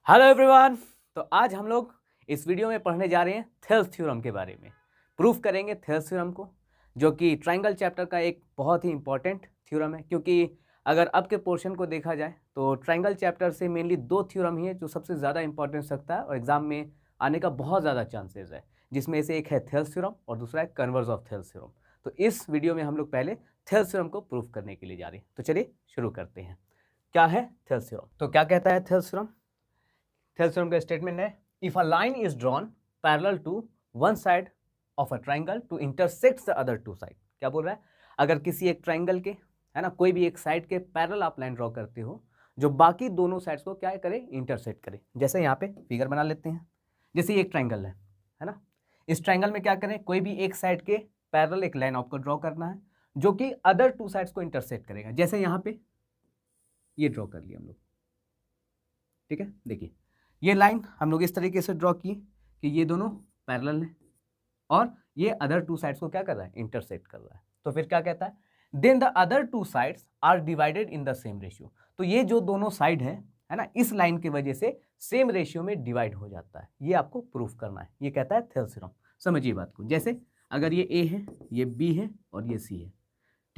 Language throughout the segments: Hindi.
Hello everyone. तो आज हम लोग इस वीडियो में पढ़ने जा रहे हैं थेल्स थ्योरम के बारे में। प्रूफ करेंगे थेल्स थ्योरम को, जो कि ट्रायंगल चैप्टर का एक बहुत ही इंपॉर्टेंट थ्योरम है। क्योंकि अगर अब के पोर्शन को देखा जाए तो ट्रायंगल चैप्टर से मेनली दो थ्योरम ही है जो सबसे ज़्यादा इंपॉर्टेंस रखता है और एग्जाम में आने का बहुत ज़्यादा चांसेस है, जिसमें से एक है थेल्स थ्योरम और दूसरा है कन्वर्स ऑफ थेल्स थ्योरम। तो इस वीडियो में हम लोग पहले थेल्स थ्योरम को प्रूफ करने के लिए जा रहे हैं। तो चलिए शुरू करते हैं। क्या है थेल्स थ्योरम? तो क्या कहता है थेल्स थ्योरम? थेल्स थ्योरम का स्टेटमेंट है, if a line is drawn parallel to one side of a triangle to intersect the other two side. क्या बोल रहा है? अगर किसी एक ट्राइंगल के, है ना, कोई भी एक साइड के पैरेलल आप लाइन ड्रॉ करते हो जो बाकी दोनों साइड्स को क्या करे, इंटरसेक्ट करे। जैसे यहाँ पे फिगर बना लेते हैं। जैसे एक ट्राइंगल है ना, इस ट्राइंगल में क्या करें, कोई भी एक साइड के पैरेलल एक लाइन आपको ड्रॉ करना है जो कि अदर टू साइड्स को इंटरसेक्ट करेगा। जैसे यहाँ पे ये ड्रॉ कर लिया हम लोग, ठीक है। देखिए ये लाइन हम लोग इस तरीके से ड्रॉ किए कि ये दोनों पैरेलल हैं और ये अदर टू साइड्स को क्या कर रहा है, इंटरसेक्ट कर रहा है। तो फिर क्या कहता है, then the other two sides are divided in the same ratio. तो ये जो दोनों साइड है ना, इस लाइन की वजह से सेम रेशियो में डिवाइड हो जाता है। ये आपको प्रूफ करना है। ये कहता है थेल्स थ्योरम। समझिए बात को। जैसे अगर ये ए है, ये बी है और ये सी है,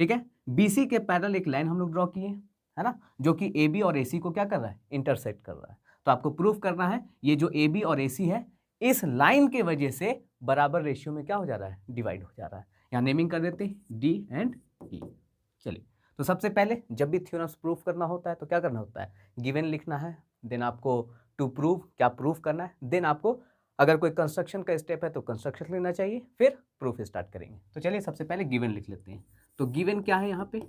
ठीक है। बीसी के पैरेलल एक लाइन हम लोग ड्रॉ किए, है ना, जो कि ए बी और ए सी को क्या कर रहा है, इंटरसेक्ट कर रहा है। तो आपको प्रूफ करना है ये जो ए बी और ए सी है इस लाइन के वजह से बराबर रेशियो में क्या हो जा रहा है, डिवाइड हो जा रहा है। यहाँ नेमिंग कर देते हैं डी एंड ई। चलिए, तो सबसे पहले जब भी थ्योरम्स प्रूफ करना होता है तो क्या करना होता है, गिवन लिखना है। देन आपको टू प्रूव, क्या प्रूफ करना है। देन आपको अगर कोई कंस्ट्रक्शन का स्टेप है तो कंस्ट्रक्शन लेना चाहिए, फिर प्रूफ स्टार्ट करेंगे। तो चलिए सबसे पहले गिवन लिख लेते हैं। तो गिवन क्या है यहाँ पे?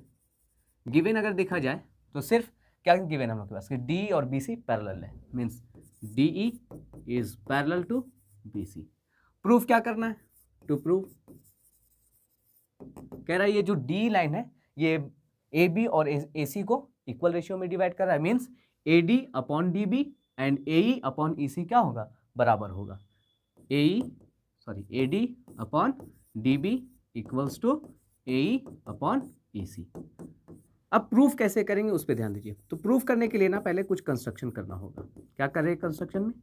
गिवन अगर देखा जाए तो सिर्फ क्या गिवन हम लोग के पास कि डी और बी सी पैरेलल है, means D E is parallel to B C. Proof क्या करना है? टू प्रूव कह रहा है ये जो डी लाइन है ये ए बी और ए सी को इक्वल रेशियो में डिवाइड कर रहा है। Means A D upon D B and A E upon E C क्या होगा, बराबर होगा। A D upon D B equals to A E upon E C. अब प्रूफ कैसे करेंगे उस पर ध्यान दीजिए। तो प्रूफ करने के लिए ना पहले कुछ कंस्ट्रक्शन करना होगा। क्या कर रहे हैं कंस्ट्रक्शन में?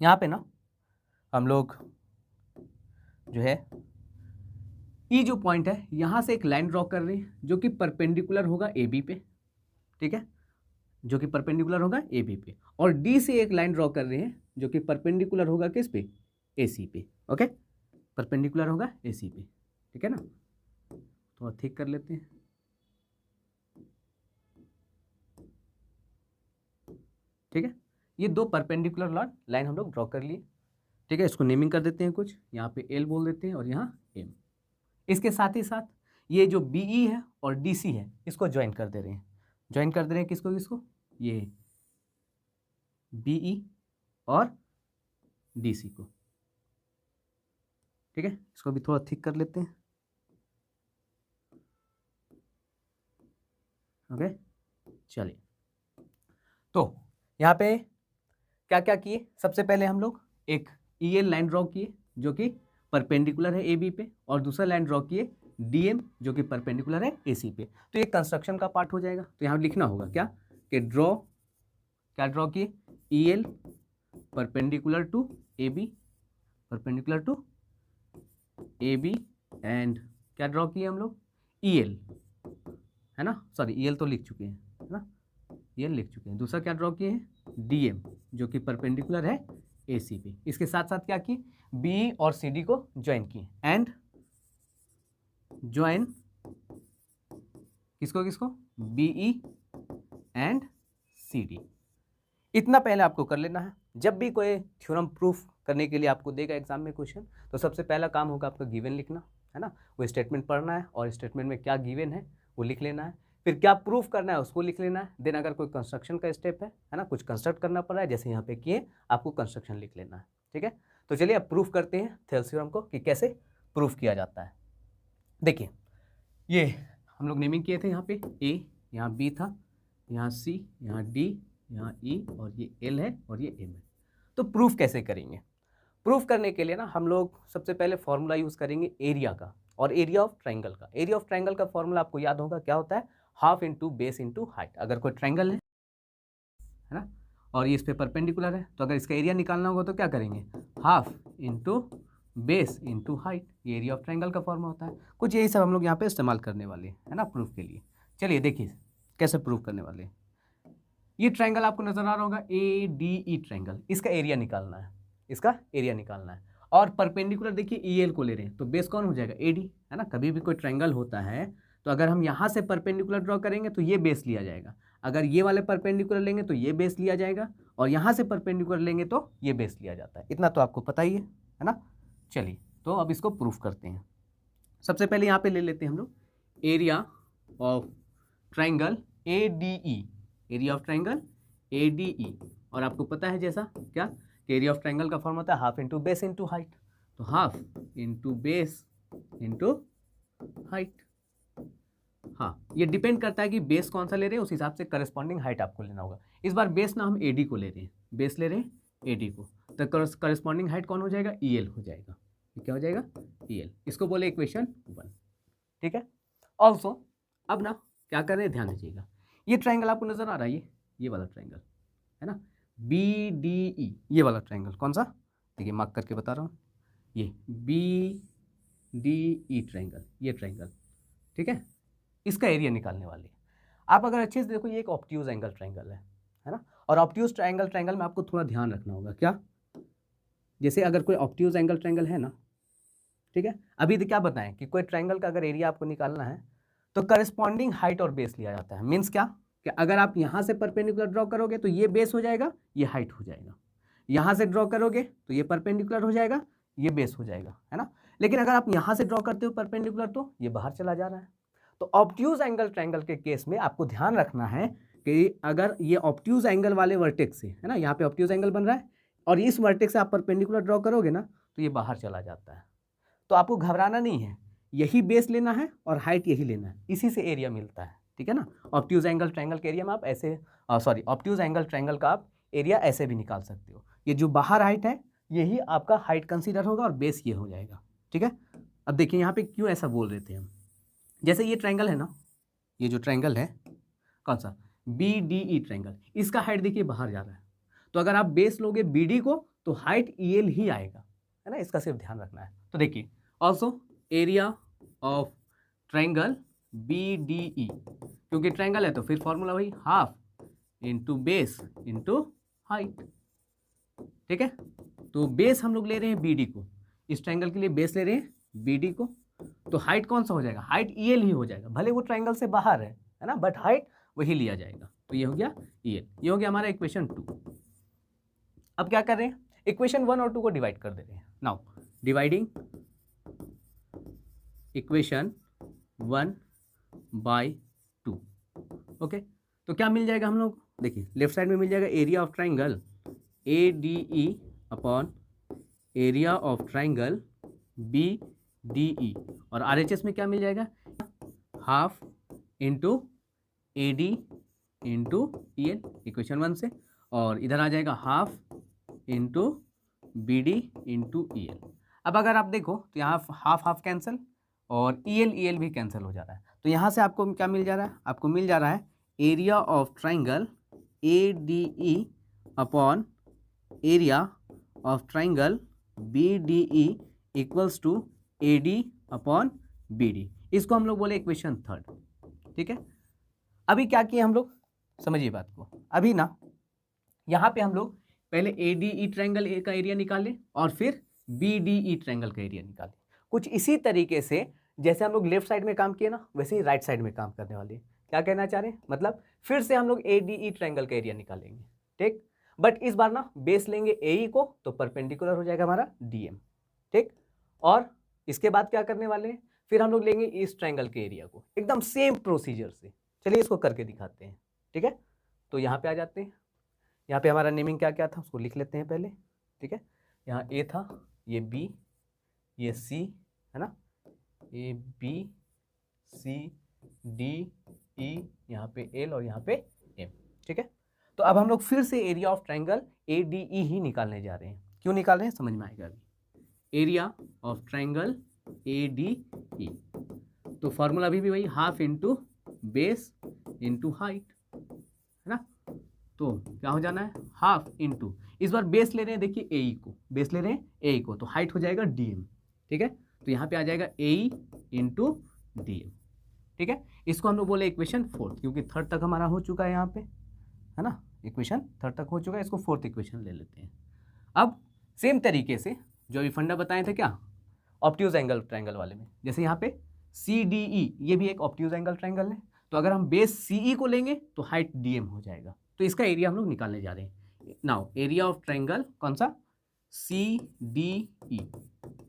यहाँ पे ना हम लोग जो है ई जो पॉइंट है यहाँ से एक लाइन ड्रॉ कर रहे हैं जो कि परपेंडिकुलर होगा ए बी पे, ठीक है, जो कि परपेंडिकुलर होगा ए बी पे। और डी से एक लाइन ड्रॉ कर रहे हैं जो कि परपेंडिकुलर होगा किस पे, ए सी पे। ओके, परपेंडिकुलर होगा ए सी पे, ठीक है ना। तो ठीक कर लेते हैं। ठीक है, ये दो परपेंडिकुलर लाइन हम लोग ड्रॉ कर लिए, ठीक है। इसको नेमिंग कर देते हैं कुछ, यहाँ पे एल बोल देते हैं और यहाँ एम। इसके साथ ही साथ ये जो बी ई है और डी सी है इसको ज्वाइन कर दे रहे हैं। ज्वाइन कर दे रहे हैं किसको किसको, ये बी ई और डी सी को, ठीक है। इसको भी थोड़ा थिक कर लेते हैं। ओके, चलिए। तो यहाँ पे क्या क्या किए, सबसे पहले हम लोग एक ई एल लाइन ड्रॉ किए जो कि परपेंडिकुलर है ए बी पे, और दूसरा लाइन ड्रॉ किए डी एम जो कि परपेंडिकुलर है ए सी पे। तो ये कंस्ट्रक्शन का पार्ट हो जाएगा। तो यहाँ लिखना होगा क्या कि क्या ड्रॉ किए, E L perpendicular to A B, perpendicular to A B, and क्या ड्रॉ किए हम लोग, ई एल, है ना, सॉरी ई एल तो लिख चुके हैं, है ना, ये लिख चुके हैं। दूसरा क्या ड्रॉ किए हैं, डी एम जो कि परपेंडिकुलर है ए सी पे। इसके साथ साथ क्या किए, बी और सी डी को ज्वाइन किए, एंड ज्वाइन किसको किसको, B E and C D. इतना पहले आपको कर लेना है। जब भी कोई थ्योरम प्रूफ करने के लिए आपको देगा एग्जाम में क्वेश्चन, तो सबसे पहला काम होगा आपका गिवन लिखना, है ना, वो स्टेटमेंट पढ़ना है और स्टेटमेंट में क्या गिवन है वो लिख लेना है। फिर क्या प्रूफ करना है उसको लिख लेना है। देन अगर कोई कंस्ट्रक्शन का स्टेप है ना, कुछ कंस्ट्रक्ट करना पड़ रहा है जैसे यहाँ पे किए, आपको कंस्ट्रक्शन लिख लेना है, ठीक है। तो चलिए अब प्रूफ करते हैं थेल्स थ्योरम को कि कैसे प्रूफ किया जाता है। देखिए ये हम लोग नेमिंग किए थे, यहाँ पे ए, यहाँ बी था, यहाँ सी, यहाँ डी, यहाँ ई, और ये एल है और ये एम है। तो प्रूफ कैसे करेंगे? प्रूफ करने के लिए ना हम लोग सबसे पहले फॉर्मूला यूज़ करेंगे एरिया का और एरिया ऑफ ट्राइंगल का। एरिया ऑफ ट्राइंगल का फॉर्मूला आपको याद होगा क्या होता है, half into base into height. अगर कोई ट्राइंगल है ना, और ये इस पे परपेंडिकुलर है, तो अगर इसका एरिया निकालना होगा तो क्या करेंगे, half into base into height, ये एरिया ऑफ ट्रायंगल का फॉर्म होता है। कुछ यही सब हम लोग यहाँ पे इस्तेमाल करने वाले हैं, है ना, प्रूफ के लिए। चलिए देखिए कैसे प्रूफ करने वाले हैं। ये ट्रायंगल आपको नजर आ रहा होगा ADE ट्रायंगल, इसका एरिया निकालना है, इसका एरिया निकालना है। और परपेंडिकुलर देखिए EL को ले रहे हैं, तो बेस कौन हो जाएगा, AD, है ना। कभी भी कोई ट्रायंगल होता है तो अगर हम यहाँ से परपेंडिकुलर ड्रॉ करेंगे तो ये बेस लिया जाएगा, अगर ये वाले परपेंडिकुलर लेंगे तो ये बेस लिया जाएगा, और यहाँ से परपेंडिकुलर लेंगे तो ये बेस लिया जाता है। इतना तो आपको पता ही है ना। चलिए तो अब इसको प्रूफ करते हैं। सबसे पहले यहाँ पे ले लेते हैं हम लोग area of triangle ADE, area of triangle ADE। और आपको पता है जैसा क्या, एरिया ऑफ ट्रायंगल का फॉर्म होता है half into base into height, तो half into base into height. हाँ, ये डिपेंड करता है कि बेस कौन सा ले रहे हैं, उस हिसाब से करस्पॉन्डिंग हाइट आपको लेना होगा। इस बार बेस ना हम AD को ले रहे हैं, बेस ले रहे हैं AD को, तो करस्पॉन्डिंग हाइट कौन हो जाएगा, EL हो जाएगा। क्या हो जाएगा, EL। इसको बोले इक्वेशन 1, ठीक है। ऑल्सो अब ना क्या कर रहे हैं, ध्यान दीजिएगा, ये ट्रायंगल आपको नजर आ रहा है, ये वाला ट्रायंगल है ना, BDE, ये वाला ट्रायंगल कौन सा, देखिए मार्क करके बता रहा हूँ, ये BDE ट्रायंगल, ये ट्रायंगल, ठीक है। इसका एरिया निकालने वाले हैं। आप अगर अच्छे से देखो, ये एक ऑब्ट्यूज एंगल ट्रायंगल है ना। और ऑब्ट्यूज ट्रायंगल में आपको थोड़ा ध्यान रखना होगा, क्या, जैसे अगर कोई ऑब्ट्यूज एंगल ट्रायंगल है ना, ठीक है। अभी क्या बताएं कि कोई ट्रायंगल का अगर एरिया आपको निकालना है तो करस्पॉन्डिंग हाइट और बेस लिया जाता है। मीन्स क्या, कि अगर आप यहाँ से परपेंडिकुलर ड्रॉ करोगे तो ये बेस हो जाएगा, ये हाइट हो जाएगा। यहाँ से ड्रॉ करोगे तो ये परपेंडिकुलर हो जाएगा, ये बेस हो जाएगा, है ना। लेकिन अगर आप यहाँ से ड्रॉ करते हो परपेंडिकुलर तो ये बाहर चला जा रहा है। तो ऑब्ट्यूज एंगल ट्रायंगल के केस में आपको ध्यान रखना है कि अगर ये ऑब्ट्यूज एंगल वाले वर्टेक्स से, है ना, यहाँ पे ऑब्ट्यूज एंगल बन रहा है और इस वर्टेक्स से आप परपेंडिकुलर ड्रॉ करोगे ना तो ये बाहर चला जाता है। तो आपको घबराना नहीं है, यही बेस लेना है और हाइट यही लेना है, इसी से एरिया मिलता है, ठीक है ना। ऑब्ट्यूज एंगल ट्रायंगल के एरिया में आप ऐसे ऑब्ट्यूज एंगल ट्रायंगल का आप एरिया ऐसे भी निकाल सकते हो। ये जो बाहर हाइट है यही आपका हाइट कंसीडर होगा और बेस ये हो जाएगा, ठीक है। अब देखिए यहाँ पे क्यों ऐसा बोल रहे थे हम, जैसे ये ट्रायंगल है ना, ये जो ट्रायंगल है कौन सा, BDE ट्रायंगल, इसका हाइट देखिए बाहर जा रहा है, तो अगर आप बेस लोगे BD को तो हाइट EL ही आएगा, है ना। इसका सिर्फ ध्यान रखना है। तो देखिए also area of triangle BDE, क्योंकि ट्रायंगल है तो फिर फॉर्मूला वही half into base into height, ठीक है। तो बेस हम लोग ले रहे हैं BD को, इस ट्रायंगल के लिए बेस ले रहे हैं BD को, तो हाइट कौन सा हो जाएगा, हाइट EL ही हो जाएगा, भले वो ट्रायंगल से बाहर है ना, बट हाइट वही लिया जाएगा। तो ये हो गया EL, ये हो गया हमारा इक्वेशन 2। अब क्या कर रहे हैं, इक्वेशन 1 और 2 को डिवाइड कर दे रहे हैं। Now dividing equation 1 by 2, okay. तो क्या मिल जाएगा हम लोग, देखिए लेफ्ट साइड में मिल जाएगा area of triangle ADE upon area of triangle BDE, और RHS में क्या मिल जाएगा, half into AD into EL, equation 1 से, और इधर आ जाएगा half into BD into EL। अब अगर आप देखो तो यहाँ हाफ हाफ कैंसिल और EL भी कैंसिल हो जा रहा है, तो यहाँ से आपको क्या मिल जा रहा है, आपको मिल जा रहा है area of triangle ADE upon area of triangle BDE equals to AD upon BD। इसको हम लोग बोले इक्वेशन 3, ठीक है। अभी क्या किए हम लोग, समझिए बात को। अभी ना यहाँ पे हम लोग पहले ADE ट्रायंगल का एरिया निकाले और फिर BDE ट्रायंगल का एरिया निकाले। कुछ इसी तरीके से जैसे हम लोग लेफ्ट साइड में काम किए ना, वैसे ही राइट साइड में काम करने वाले। क्या कहना चाह रहे हैं, मतलब फिर से हम लोग ADE ट्रायंगल का एरिया निकालेंगे, ठीक। बट इस बार ना बेस लेंगे AE को, तो परपेंडिकुलर हो जाएगा हमारा DM, ठीक। और इसके बाद क्या करने वाले हैं, फिर हम लोग लेंगे इस ट्रायंगल के एरिया को, एकदम सेम प्रोसीजर से। चलिए इसको करके दिखाते हैं, ठीक है। तो यहाँ पे आ जाते हैं, यहाँ पे हमारा नेमिंग क्या क्या था उसको लिख लेते हैं पहले, ठीक है। यहाँ A था, ये B, ये C, है ना, A B C D E, यहाँ पे L और यहाँ पे M, ठीक है। तो अब हम लोग फिर से एरिया ऑफ ट्रायंगल ADE ही निकालने जा रहे हैं। क्यों निकाल रहे हैं समझ में आएगा अभी। एरिया ऑफ ट्रायंगल ADE, तो फॉर्मूला भी वही, half into base into height, है ना। तो क्या हो जाना है, हाफ इंटू, इस बार बेस ले रहे हैं, देखिए ए को, बेस ले रहे हैं ए को, तो हाइट हो जाएगा डीएम, ठीक है। तो यहाँ पे आ जाएगा ए इंटू डीएम, ठीक है। इसको हम लोग बोले इक्वेशन 4, क्योंकि थर्ड तक हमारा हो चुका है यहाँ पे, है ना, इक्वेशन थर्ड तक हो चुका है, इसको फोर्थ इक्वेशन ले लेते हैं। अब सेम तरीके से जो अभी फंडा बताए थे क्या, ऑब्ट्यूज एंगल ट्रायंगल वाले में, जैसे यहाँ पे सी डी ई, ये भी एक ऑब्ट्यूज एंगल ट्रायंगल है, तो अगर हम बेस सी ई को लेंगे तो हाइट डी एम हो जाएगा, तो इसका एरिया हम लोग निकालने जा रहे हैं। नाउ एरिया ऑफ ट्रायंगल कौन सा, सी डी ई,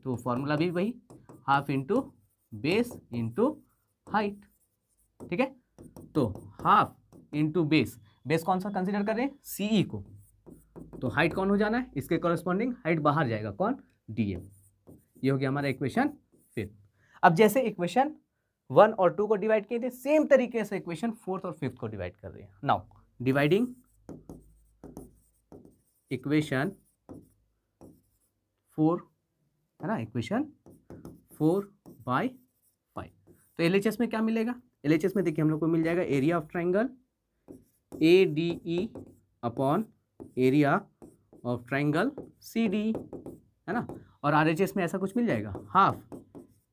तो फॉर्मूला भी वही, half into base into height, ठीक है। तो हाफ इंटू बेस, बेस कौन सा कंसिडर कर रहे हैं, सीई को, तो हाइट कौन हो जाना है, इसके कॉरेस्पॉन्डिंग हाइट बाहर जाएगा, कौन, डीएम। ये हो गया हमारा इक्वेशन 5। अब जैसे इक्वेशन 1 और 2 को डिवाइड किए थे, सेम तरीके से इक्वेशन 4th और 5th को डिवाइड कर रहे हैं। नाउ डिवाइडिंग इक्वेशन 4, है ना, इक्वेशन 4 बाय 5, तो एलएचएस में क्या मिलेगा, एलएचएस में देखिए हम लोग को मिल जाएगा area of triangle A D E upon area of triangle C D, है ना, और आरएचएस में ऐसा कुछ मिल जाएगा, half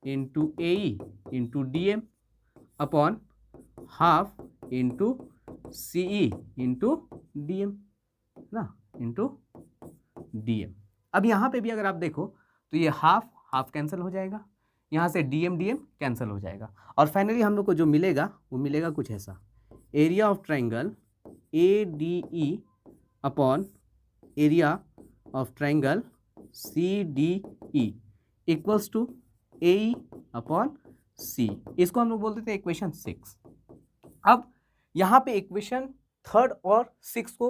into A into D M upon half into C E into D M, है ना, इंटू डी एम। अब यहाँ पे भी अगर आप देखो तो ये हाफ हाफ कैंसिल हो जाएगा, यहाँ से डी एम कैंसिल हो जाएगा, और फाइनली हम लोग को जो मिलेगा वो मिलेगा कुछ ऐसा, area of triangle A D E upon area of triangle C D E equals to A upon C, इसको हम लोग बोलते थे इक्वेशन 6। अब यहाँ पे इक्वेशन 3rd और 6 को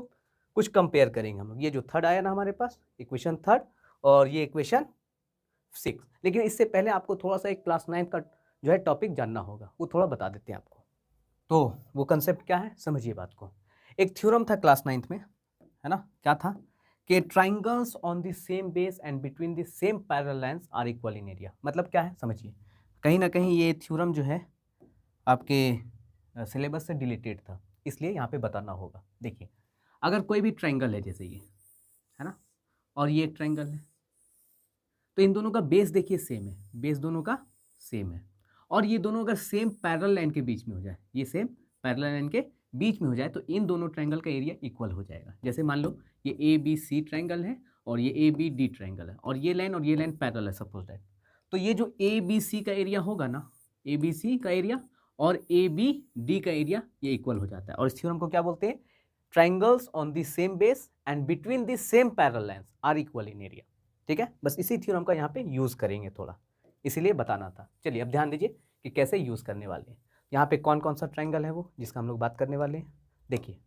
कुछ कंपेयर करेंगे हम लोग, ये जो थर्ड आया ना हमारे पास, इक्वेशन 3rd और ये इक्वेशन 6, लेकिन इससे पहले आपको थोड़ा सा एक क्लास 9 का जो है टॉपिक जानना होगा, वो थोड़ा बता देते हैं आपको। तो वो कंसेप्ट क्या है, समझिए बात को। एक थ्योरम था क्लास 9th में, है ना, क्या था कि triangles on the same base and between the same parallel lines are equal in area. मतलब क्या है समझिए, कहीं ना कहीं ये थ्योरम जो है आपके सिलेबस से डिलीटेड था, इसलिए यहाँ पे बताना होगा। देखिए अगर कोई भी ट्राइंगल है जैसे ये, है ना, और ये एक ट्राइंगल है, तो इन दोनों का बेस देखिए सेम है, बेस दोनों का सेम है, और ये दोनों अगर सेम पैरेलल लाइन के बीच में हो जाए, ये सेम पैरेलल लाइन के बीच में हो जाए, तो इन दोनों ट्रायंगल का एरिया इक्वल हो जाएगा। जैसे मान लो ये ए बी सी ट्रायंगल है और ये ए बी डी ट्रायंगल है, और ये लाइन पैरेलल है सपोज दैट, तो ये जो ए बी सी का एरिया होगा ना, ए बी सी का एरिया और ए बी डी का एरिया ये इक्वल हो जाता है, और इस थ्योरम को क्या बोलते हैं, triangles on the same base and between the same parallel lines are equal in area. ठीक है, बस इसी थ्योरम का यहाँ पे यूज़ करेंगे थोड़ा, इसीलिए बताना था। चलिए अब ध्यान दीजिए कि कैसे यूज़ करने वाले हैं। यहाँ पे कौन कौन सा ट्रायंगल है वो जिसका हम लोग बात करने वाले हैं। देखिए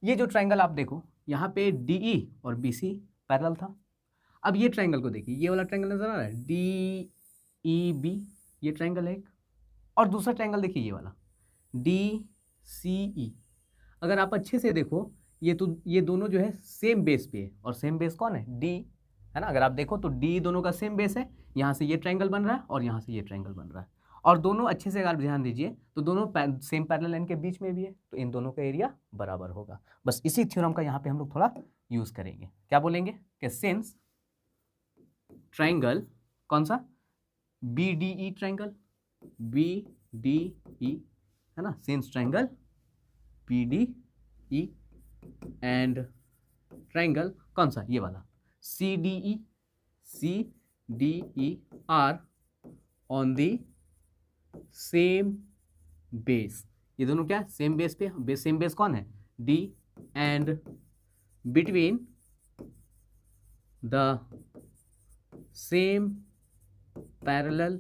ये जो ट्रायंगल आप देखो, यहाँ पे डी ई और बी सी पैरेलल था। अब ये ट्रायंगल को देखिए, ये वाला ट्रायंगल नजर आ रहा है, डी ई बी, ये ट्रायंगल है एक, और दूसरा ट्रायंगल देखिए ये वाला डी सी ई। अगर आप अच्छे से देखो ये दोनों जो है सेम बेस पे है, और सेम बेस कौन है, डी, है ना। अगर आप देखो तो डी दोनों का सेम बेस है, यहाँ से ये ट्रायंगल बन रहा है और यहाँ से ये ट्रायंगल बन रहा है, और दोनों अच्छे से अगर ध्यान दीजिए तो दोनों सेम पैरेलल लाइन के बीच में भी है, तो इन दोनों का एरिया बराबर होगा। बस इसी थ्योरम का यहाँ पे हम लोग थोड़ा यूज करेंगे। क्या बोलेंगे कि सिंस ट्रायंगल कौन सा, B D E triangle, B D E, है ना, since triangle B D E and triangle कौन सा, ये वाला C D E are on the same base. ये दोनों क्या सेम बेस पे, सेम बेस कौन है, D, and between the same parallel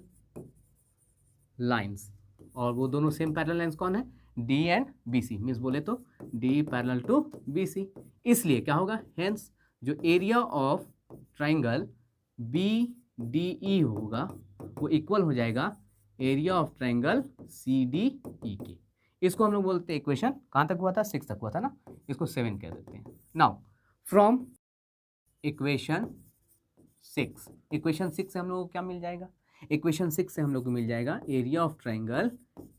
lines, और वो दोनों सेम पैरेलल लाइंस कौन है, D and B C, means बोले तो D parallel to B C. इसलिए क्या होगा, हेंस जो area of triangle B D E होगा वो इक्वल हो जाएगा area of triangle C D E के। इसको हम लोग बोलते हैं इक्वेशन, कहाँ तक हुआ था, 6 तक हुआ था ना, इसको 7 कह देते हैं। नाउ फ्रॉम इक्वेशन 6, इक्वेशन 6 से हम लोग को क्या मिल जाएगा, इक्वेशन 6 से हम लोग को मिल जाएगा area of triangle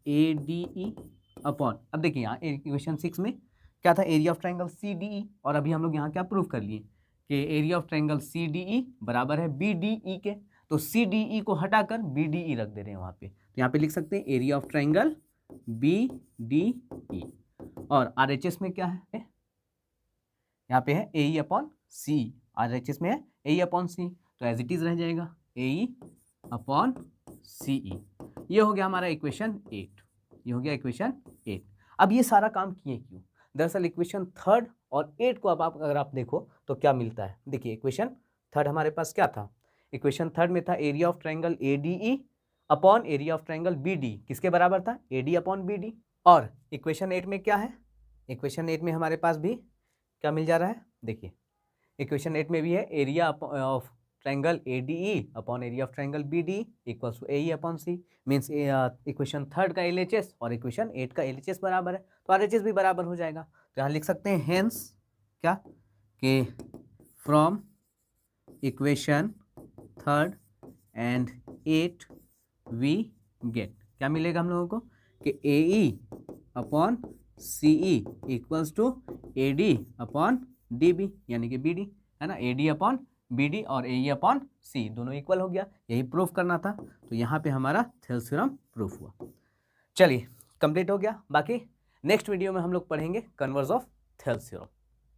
A D E upon, अब देखिए यहाँ इक्वेशन 6 में क्या था, एरिया ऑफ ट्रायंगल CDE, और अभी हम लोग यहाँ क्या प्रूव कर लिए कि एरिया ऑफ ट्रायंगल CDE बराबर है BDE के। तो CDE को हटाकर BDE रख दे रहे हैं वहाँ पे, तो यहाँ पे लिख सकते हैं एरिया ऑफ ट्रायंगल BDE। और RHS में क्या है, यहाँ पे है AE अपॉन C, RHS में है AE अपॉन C, तो एज इट इज रह जाएगा AE अपॉन CE। ये हो गया हमारा इक्वेशन 8, ये हो गया इक्वेशन 8। अब ये सारा काम किए क्यों, दरअसल इक्वेशन 3 और 8 को अब आप अगर आप देखो तो क्या मिलता है। देखिए इक्वेशन 3 हमारे पास क्या था, इक्वेशन 3 में था area of triangle ADE upon area of triangle BD, किसके बराबर था, AD अपॉन BD। और इक्वेशन 8 में क्या है, इक्वेशन 8 में हमारे पास भी क्या मिल जा रहा है, देखिए इक्वेशन 8 में भी है area of triangle ADE upon area of triangle BD equals to AE upon C। Means equation 3 का LHS और इक्वेशन 8 का LHS बराबर है, तो RHS भी बराबर हो जाएगा। तो यहाँ लिख सकते हैं हेंस क्या, कि from equation 3 and 8 we get, क्या मिलेगा हम लोगों को, कि AE upon CE equals to AD upon DB, यानी कि BD है ना, AD अपॉन BD और AE अपॉन C दोनों इक्वल हो गया, यही प्रूफ करना था। तो यहाँ पे हमारा थेल्स थ्योरम प्रूफ हुआ। चलिए कंप्लीट हो गया, बाकी नेक्स्ट वीडियो में हम लोग पढ़ेंगे कन्वर्स ऑफ थेल्स थ्योरम।